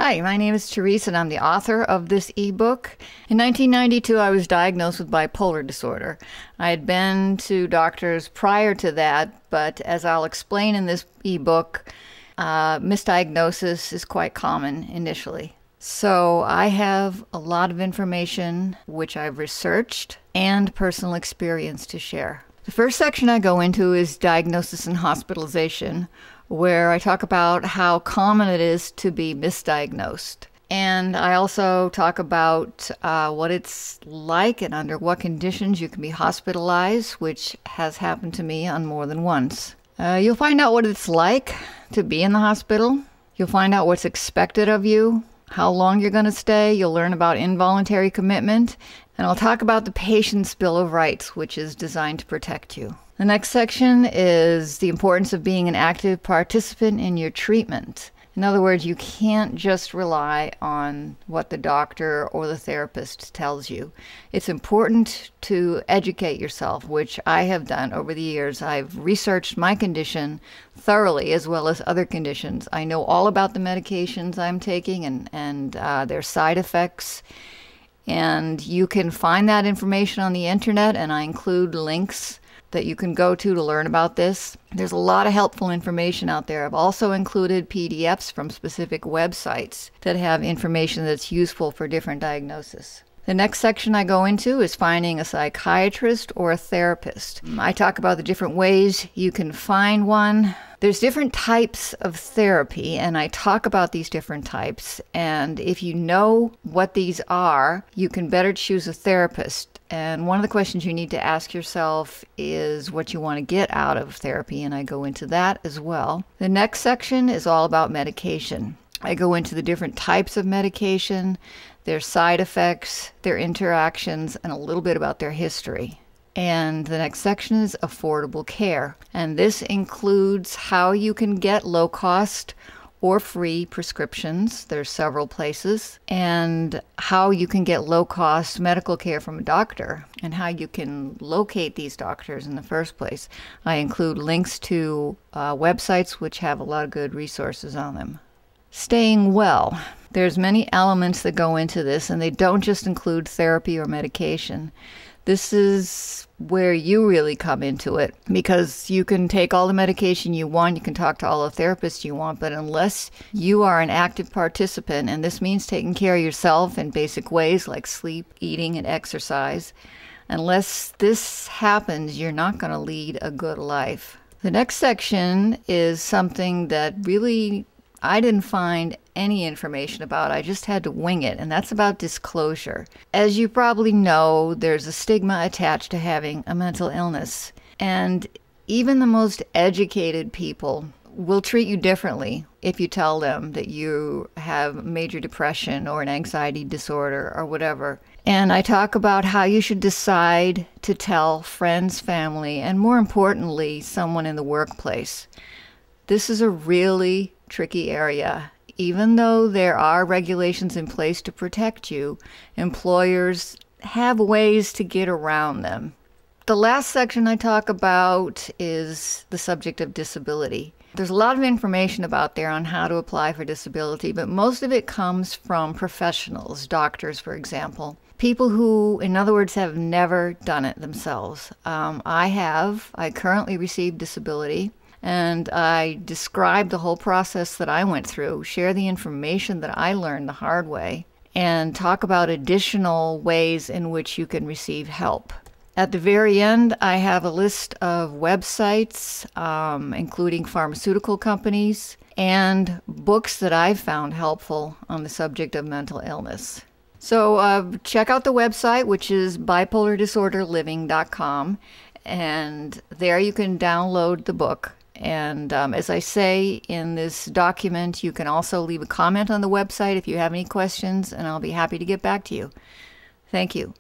Hi, my name is Therese and I'm the author of this ebook. In 1992, I was diagnosed with bipolar disorder. I had been to doctors prior to that, but as I'll explain in this ebook, misdiagnosis is quite common initially. So I have a lot of information which I've researched and personal experience to share. The first section I go into is diagnosis and hospitalization, where I talk about how common it is to be misdiagnosed. And I also talk about what it's like and under what conditions you can be hospitalized, which has happened to me on more than once. You'll find out what it's like to be in the hospital. You'll find out what's expected of you, how long you're going to stay. You'll learn about involuntary commitment. And I'll talk about the Patient's Bill of Rights, which is designed to protect you. The next section is the importance of being an active participant in your treatment. In other words, you can't just rely on what the doctor or the therapist tells you. It's important to educate yourself, which I have done over the years. I've researched my condition thoroughly as well as other conditions. I know all about the medications I'm taking and their side effects. And you can find that information on the internet, and I include links that you can go to learn about this. There's a lot of helpful information out there. I've also included PDFs from specific websites that have information that's useful for different diagnoses. The next section I go into is finding a psychiatrist or a therapist. I talk about the different ways you can find one. There's different types of therapy, and I talk about these different types. And if you know what these are, you can better choose a therapist. And one of the questions you need to ask yourself is what you want to get out of therapy, and I go into that as well. The next section is all about medication. I go into the different types of medication, their side effects, their interactions, and a little bit about their history. And the next section is affordable care. And this includes how you can get low-cost or free prescriptions. There's several places. And how you can get low-cost medical care from a doctor and how you can locate these doctors in the first place. I include links to websites which have a lot of good resources on them. Staying well. There's many elements that go into this, and they don't just include therapy or medication. This is where you really come into it, because you can take all the medication you want, you can talk to all the therapists you want, but unless you are an active participant, and this means taking care of yourself in basic ways like sleep, eating, and exercise, unless this happens, you're not going to lead a good life. The next section is something that really I didn't find any information about. I just had to wing it, and that's about disclosure. As you probably know, there's a stigma attached to having a mental illness, and even the most educated people will treat you differently if you tell them that you have major depression or an anxiety disorder or whatever. And I talk about how you should decide to tell friends, family, and more importantly, someone in the workplace. This is a really tricky area. Even though there are regulations in place to protect you, employers have ways to get around them. The last section I talk about is the subject of disability. There's a lot of information about there on how to apply for disability, but most of it comes from professionals, doctors, for example. People who, in other words, have never done it themselves. I currently receive disability. And I describe the whole process that I went through, share the information that I learned the hard way, and talk about additional ways in which you can receive help. At the very end, I have a list of websites, including pharmaceutical companies, and books that I've found helpful on the subject of mental illness. So check out the website, which is bipolardisorderliving.com, and there you can download the book. And as I say in this document, you can also leave a comment on the website if you have any questions, and I'll be happy to get back to you. Thank you.